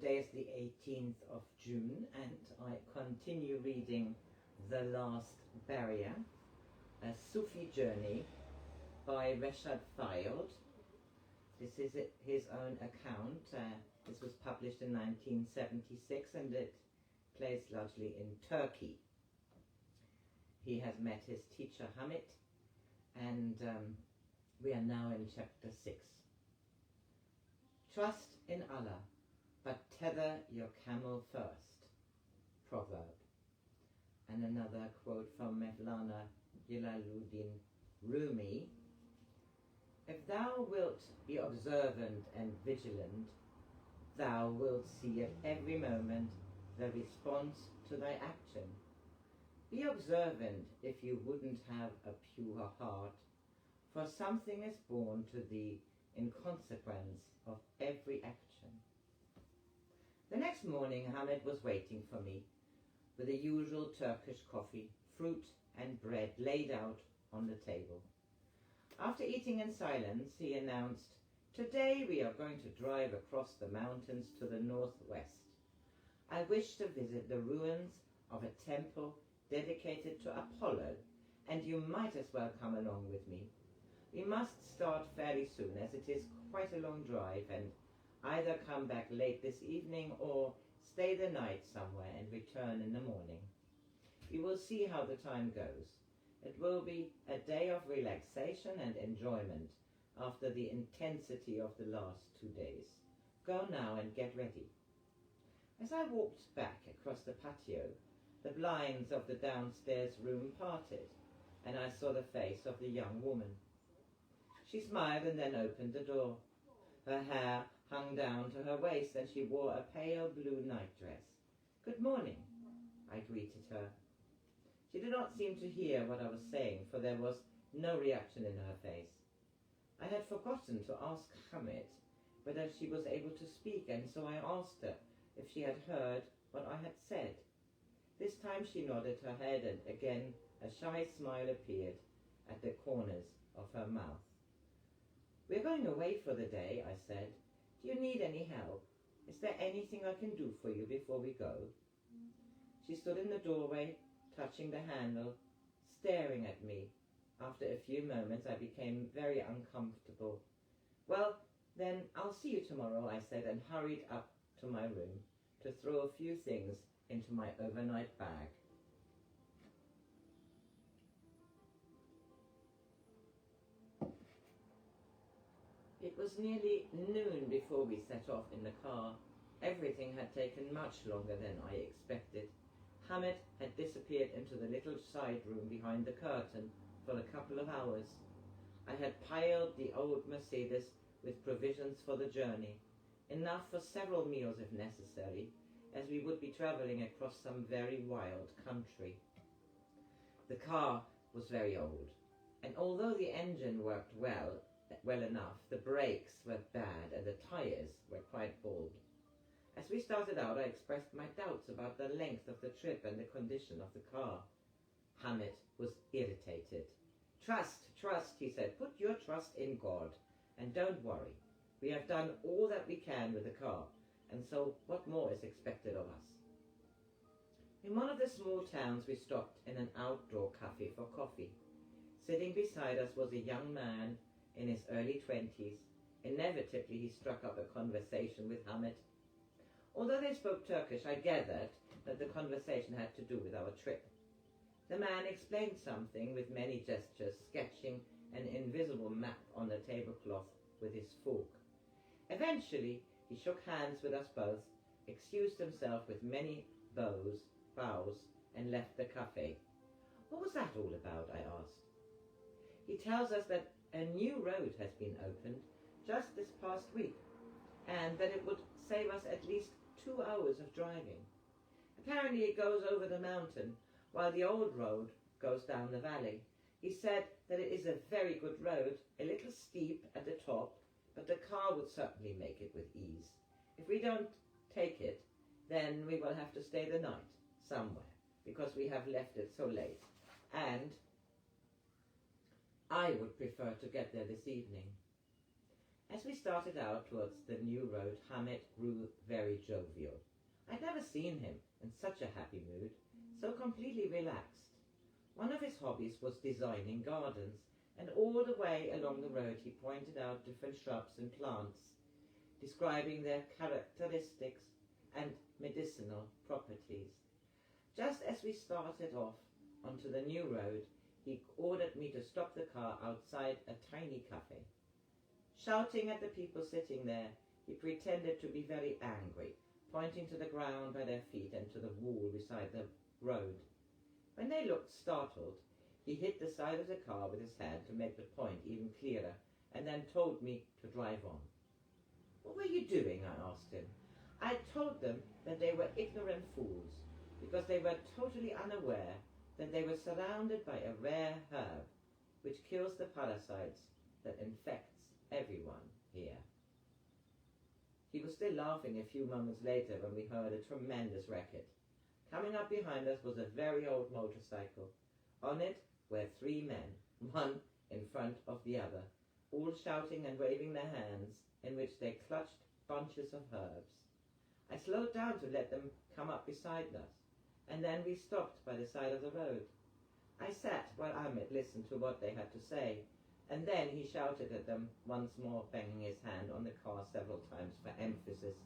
Today is the 18th of June and I continue reading The Last Barrier, a Sufi journey by Reshad Feilds. This is his own account. This was published in 1976 and it plays largely in Turkey. He has met his teacher Hamid and we are now in chapter 6. Trust in Allah, but tether your camel first. Proverb. And another quote from Mevlana Jalaluddin Rumi. If thou wilt be observant and vigilant, thou wilt see at every moment the response to thy action. Be observant if you wouldn't have a pure heart, for something is born to thee in consequence of every action. The next morning Hamid was waiting for me with the usual Turkish coffee, fruit and bread laid out on the table. After eating in silence, he announced, "Today we are going to drive across the mountains to the northwest. I wish to visit the ruins of a temple dedicated to Apollo, and you might as well come along with me. We must start fairly soon, as it is quite a long drive, and either come back late this evening or stay the night somewhere and return in the morning. We will see how the time goes. It will be a day of relaxation and enjoyment after the intensity of the last 2 days. Go now and get ready." As I walked back across the patio, the blinds of the downstairs room parted, and I saw the face of the young woman. She smiled and then opened the door. Her hair hung down to her waist and she wore a pale blue nightdress. "Good morning," I greeted her. She did not seem to hear what I was saying, for there was no reaction in her face. I had forgotten to ask Hamid whether she was able to speak, and so I asked her if she had heard what I had said. This time she nodded her head, and again a shy smile appeared at the corners of her mouth. "We're going away for the day," I said. "Do you need any help? Is there anything I can do for you before we go?" She stood in the doorway, touching the handle, staring at me. After a few moments I became very uncomfortable. "Well, then I'll see you tomorrow," I said, and hurried up to my room to throw a few things into my overnight bag. It was nearly noon before we set off in the car. Everything had taken much longer than I expected. Hamid had disappeared into the little side room behind the curtain for a couple of hours. I had piled the old Mercedes with provisions for the journey, enough for several meals if necessary, as we would be travelling across some very wild country. The car was very old, and although the engine worked well enough, the brakes were bad and the tyres were quite bald. As we started out, I expressed my doubts about the length of the trip and the condition of the car. Hamid was irritated. Trust, he said. "Put your trust in God, and don't worry. We have done all that we can with the car, and so what more is expected of us?" In one of the small towns we stopped in an outdoor cafe for coffee. Sitting beside us was a young man in his early 20s. Inevitably he struck up a conversation with Hamid. Although they spoke Turkish, I gathered that the conversation had to do with our trip. The man explained something with many gestures, sketching an invisible map on the tablecloth with his fork. Eventually he shook hands with us both, excused himself with many bows, and left the cafe. "What was that all about?" I asked. "He tells us that a new road has been opened just this past week, and that it would save us at least 2 hours of driving. Apparently it goes over the mountain, while the old road goes down the valley. He said that it is a very good road, a little steep at the top, but the car would certainly make it with ease. If we don't take it, then we will have to stay the night somewhere, because we have left it so late, and I would prefer to get there this evening." As we started out towards the new road, Hamid grew very jovial. I'd never seen him in such a happy mood, so completely relaxed. One of his hobbies was designing gardens, and all the way along the road he pointed out different shrubs and plants, describing their characteristics and medicinal properties. Just as we started off onto the new road, he ordered me to stop the car outside a tiny cafe. Shouting at the people sitting there, he pretended to be very angry, pointing to the ground by their feet and to the wall beside the road. When they looked startled, he hit the side of the car with his hand to make the point even clearer, and then told me to drive on. "What were you doing?" I asked him. I told them that they were ignorant fools, because they were totally unaware that they were surrounded by a rare herb which kills the parasites that infects everyone here. He was still laughing a few moments later when we heard a tremendous racket. Coming up behind us was a very old motorcycle. On it were 3 men, one in front of the other, all shouting and waving their hands, in which they clutched bunches of herbs. I slowed down to let them come up beside us, and then we stopped by the side of the road. I sat while Hamid listened to what they had to say, and then he shouted at them once more, banging his hand on the car several times for emphasis.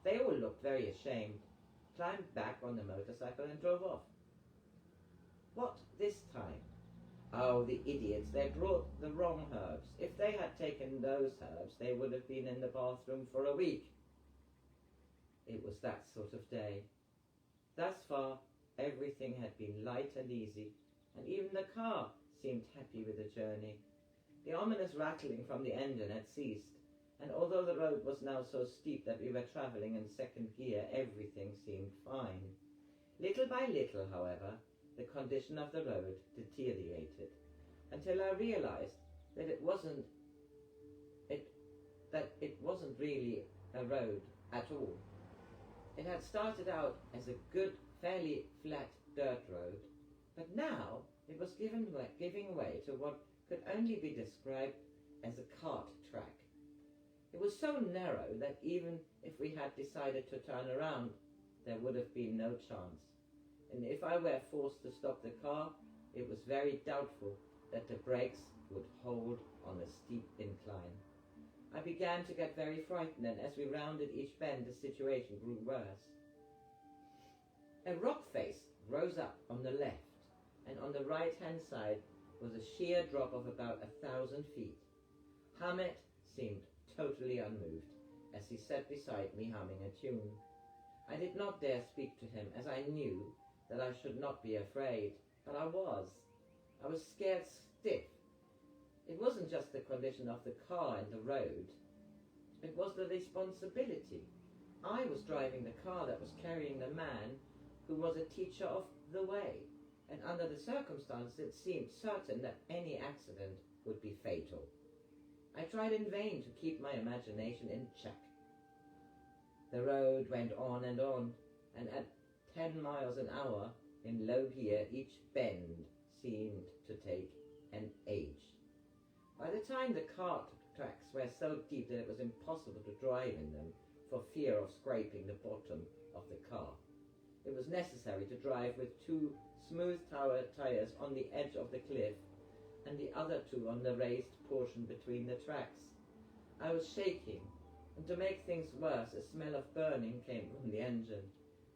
They all looked very ashamed, climbed back on the motorcycle and drove off. What this time? Oh, the idiots, they brought the wrong herbs. If they had taken those herbs, they would have been in the bathroom for a week. It was that sort of day. Thus far, everything had been light and easy, and even the car seemed happy with the journey. The ominous rattling from the engine had ceased, and although the road was now so steep that we were travelling in second gear, everything seemed fine. Little by little, however, the condition of the road deteriorated, until I realized that it wasn't really a road at all. It had started out as a good, fairly flat dirt road, but now it was giving way to what could only be described as a cart track. It was so narrow that even if we had decided to turn around, there would have been no chance. And if I were forced to stop the car, it was very doubtful that the brakes would hold on a steep incline. I began to get very frightened, and as we rounded each bend, the situation grew worse. A rock face rose up on the left, and on the right-hand side was a sheer drop of about 1,000 feet. Hamid seemed totally unmoved as he sat beside me humming a tune. I did not dare speak to him, as I knew that I should not be afraid, but I was. I was scared stiff. It wasn't just the condition of the car and the road. It was the responsibility. I was driving the car that was carrying the man who was a teacher of the way, and under the circumstances it seemed certain that any accident would be fatal. I tried in vain to keep my imagination in check. The road went on, and at 10 miles an hour in low gear, each bend seemed to take an age. By the time the cart tracks were so deep that it was impossible to drive in them for fear of scraping the bottom of the car, it was necessary to drive with 2 smooth tires on the edge of the cliff and the other 2 on the raised portion between the tracks. I was shaking, and to make things worse, a smell of burning came from the engine.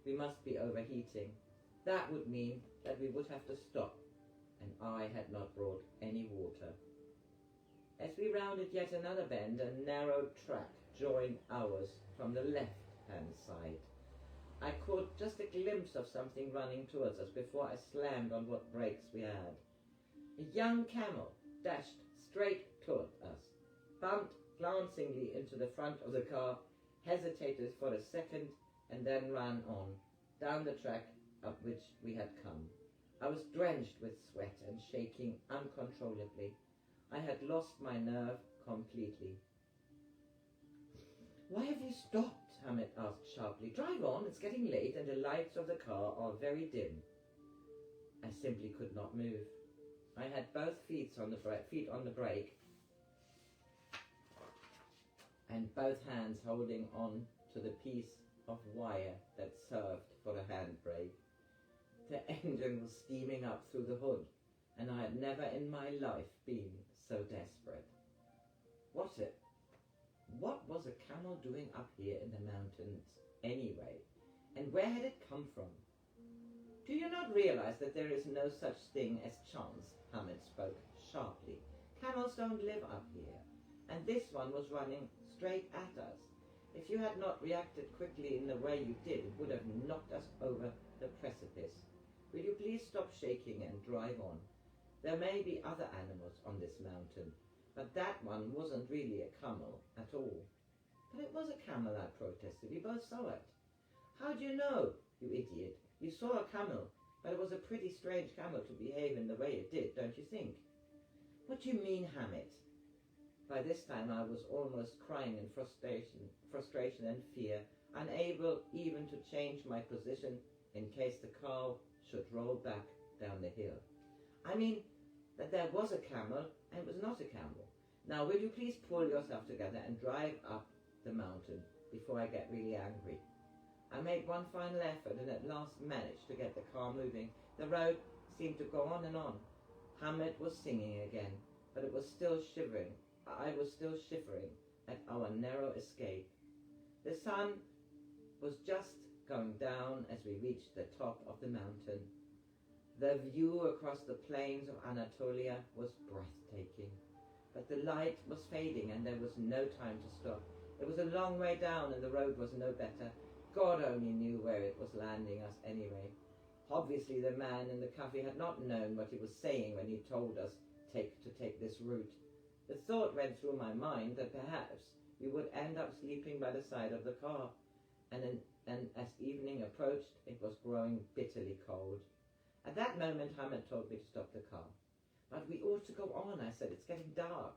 We must be overheating. That would mean that we would have to stop, and I had not brought any water. As we rounded yet another bend, a narrow track joined ours from the left-hand side. I caught just a glimpse of something running towards us before I slammed on what brakes we had. A young camel dashed straight toward us, bumped glancingly into the front of the car, hesitated for a second, and then ran on, down the track up which we had come. I was drenched with sweat and shaking uncontrollably. I had lost my nerve completely. "Why have you stopped?" Hamid asked sharply. "Drive on, it's getting late and the lights of the car are very dim." I simply could not move. I had both feet on the brake, and both hands holding on to the piece of wire that served for a handbrake. The engine was steaming up through the hood, and I had never in my life been so desperate. What was a camel doing up here in the mountains anyway, and where had it come from? Do you not realize that there is no such thing as chance? Hamid spoke sharply. Camels don't live up here, and this one was running straight at us. If you had not reacted quickly in the way you did, it would have knocked us over the precipice. Will you please stop shaking and drive on? There may be other animals on this mountain, but that one wasn't really a camel at all. But it was a camel, I protested. We both saw it. How do you know, you idiot? You saw a camel, but it was a pretty strange camel to behave in the way it did, don't you think? What do you mean, Hamid? By this time I was almost crying in frustration and fear, unable even to change my position in case the car should roll back down the hill. I mean that there was a camel and it was not a camel. Now will you please pull yourself together and drive up the mountain before I get really angry. I made one final effort and at last managed to get the car moving. The road seemed to go on and on. Hamid was singing again, but it was still shivering. I was still shivering at our narrow escape. The sun was just going down as we reached the top of the mountain. The view across the plains of Anatolia was breathtaking, but the light was fading and there was no time to stop. It was a long way down and the road was no better. God only knew where it was landing us anyway. Obviously the man in the cafe had not known what he was saying when he told us to take this route. The thought went through my mind that perhaps we would end up sleeping by the side of the car, and as evening approached, it was growing bitterly cold. At that moment, Hamid told me to stop the car. But we ought to go on, I said. It's getting dark.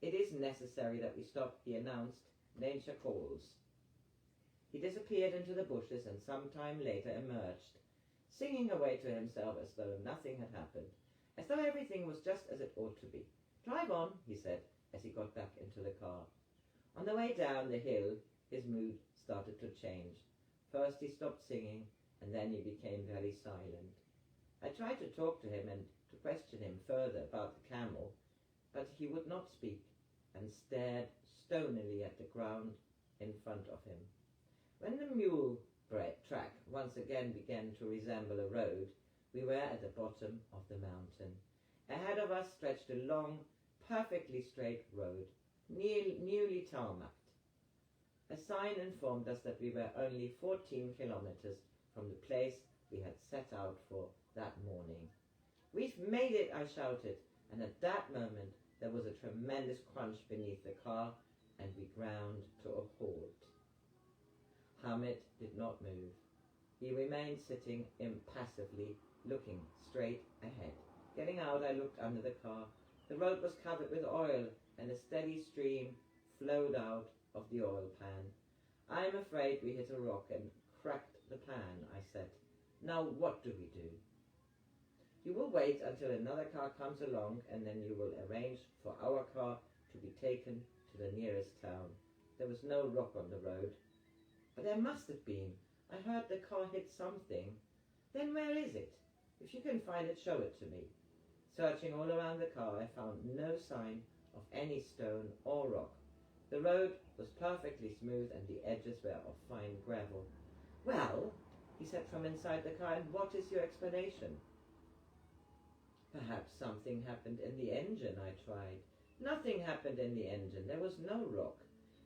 It is necessary that we stop, he announced. Nature calls. He disappeared into the bushes and some time later emerged, singing away to himself as though nothing had happened, as though everything was just as it ought to be. Drive on, he said, as he got back into the car. On the way down the hill, his mood started to change. First he stopped singing, and then he became very silent. I tried to talk to him and to question him further about the camel, but he would not speak and stared stonily at the ground in front of him. When the mule track once again began to resemble a road, we were at the bottom of the mountain. Ahead of us stretched a long, perfectly straight road, newly tarmacked. A sign informed us that we were only 14 kilometers from the place we had set out for that morning. We've made it, I shouted, and at that moment there was a tremendous crunch beneath the car and we ground to a halt. Hamid did not move. He remained sitting impassively, looking straight ahead. Getting out, I looked under the car. The road was covered with oil, and a steady stream flowed out of the oil pan. I'm afraid we hit a rock and cracked the pan, I said. Now what do we do? You will wait until another car comes along, and then you will arrange for our car to be taken to the nearest town. There was no rock on the road. But there must have been. I heard the car hit something. Then where is it? If you can find it, show it to me. Searching all around the car, I found no sign of any stone or rock. The road was perfectly smooth and the edges were of fine gravel. Well, he said from inside the car, and what is your explanation? Perhaps something happened in the engine, I tried. Nothing happened in the engine. There was no rock.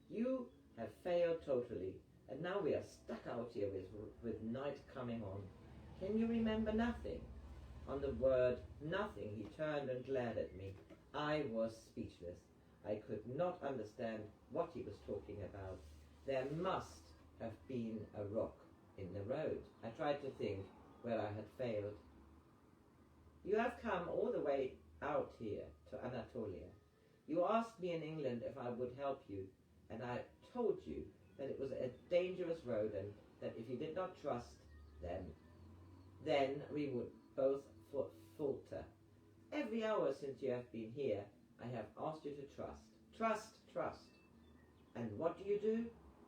You have failed totally, and now we are stuck out here with night coming on. Can you remember nothing? On the word nothing, he turned and glared at me. I was speechless. I could not understand what he was talking about. There must have been a rock in the road. I tried to think where I had failed. You have come all the way out here to Anatolia. You asked me in England if I would help you, and I told you that it was a dangerous road and that if you did not trust them, then we would both falter. Every hour since you have been here, I have asked you to trust. Trust, trust. And what do?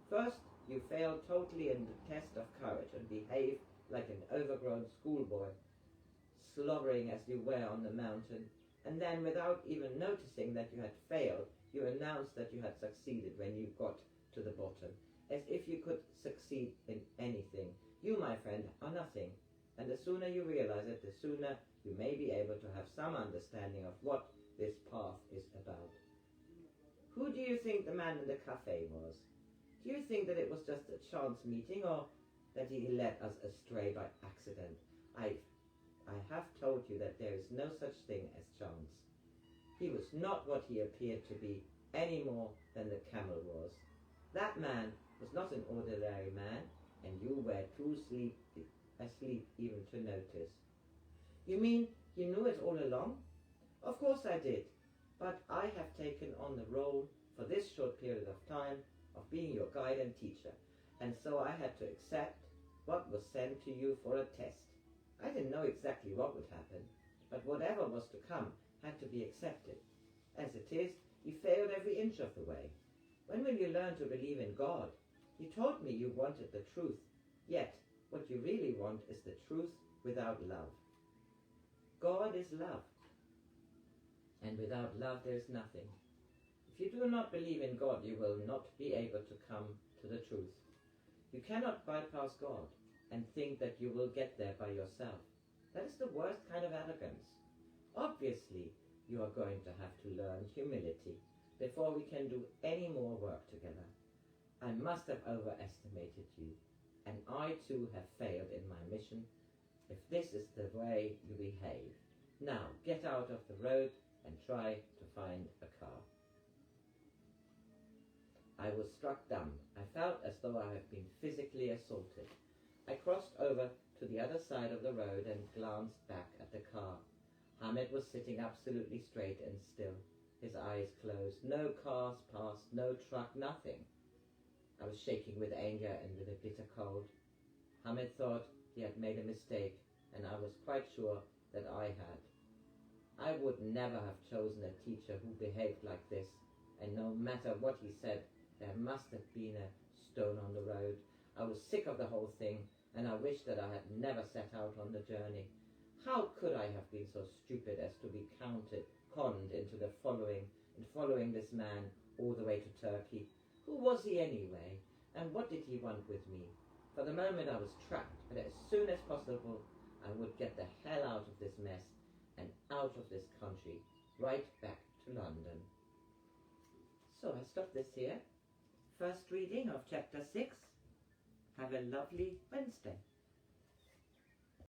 First, you fail totally in the test of courage and behave like an overgrown schoolboy, slobbering as you were on the mountain, and then without even noticing that you had failed, you announced that you had succeeded when you got to the bottom, as if you could succeed in anything. You, my friend, are nothing, and the sooner you realize it, the sooner you may be able to have some understanding of what this path is about. Who do you think the man in the cafe was? Do you think that it was just a chance meeting, or that he led us astray by accident? I have told you that there is no such thing as chance. He was not what he appeared to be, any more than the camel was. That man was not an ordinary man, and you were too asleep even to notice. You mean you knew it all along? Of course I did, but I have taken on the role for this short period of time of being your guide and teacher, and so I had to accept what was sent to you for a test. I didn't know exactly what would happen, but whatever was to come had to be accepted. As it is, you failed every inch of the way. When will you learn to believe in God? You told me you wanted the truth, yet what you really want is the truth without love. God is love, and without love there is nothing. If you do not believe in God, you will not be able to come to the truth. You cannot bypass God and think that you will get there by yourself. That is the worst kind of arrogance. Obviously, you are going to have to learn humility before we can do any more work together. I must have overestimated you, and I too have failed in my mission, if this is the way you behave. Now, get out of the road and try to find a car. I was struck dumb. I felt as though I had been physically assaulted. I crossed over to the other side of the road and glanced back at the car. Hamid was sitting absolutely straight and still, his eyes closed. No cars passed, no truck, nothing. I was shaking with anger and with a bitter cold. Hamid thought he had made a mistake, and I was quite sure that I had. I would never have chosen a teacher who behaved like this, and no matter what he said, there must have been a stone on the road. I was sick of the whole thing, and I wished that I had never set out on the journey. How could I have been so stupid as to be conned into following this man all the way to Turkey? Who was he anyway, and what did he want with me? For the moment I was trapped, but as soon as possible I would get the hell out of this mess and out of this country, right back to London. So I stop this here. First reading of chapter 6. Have a lovely Wednesday.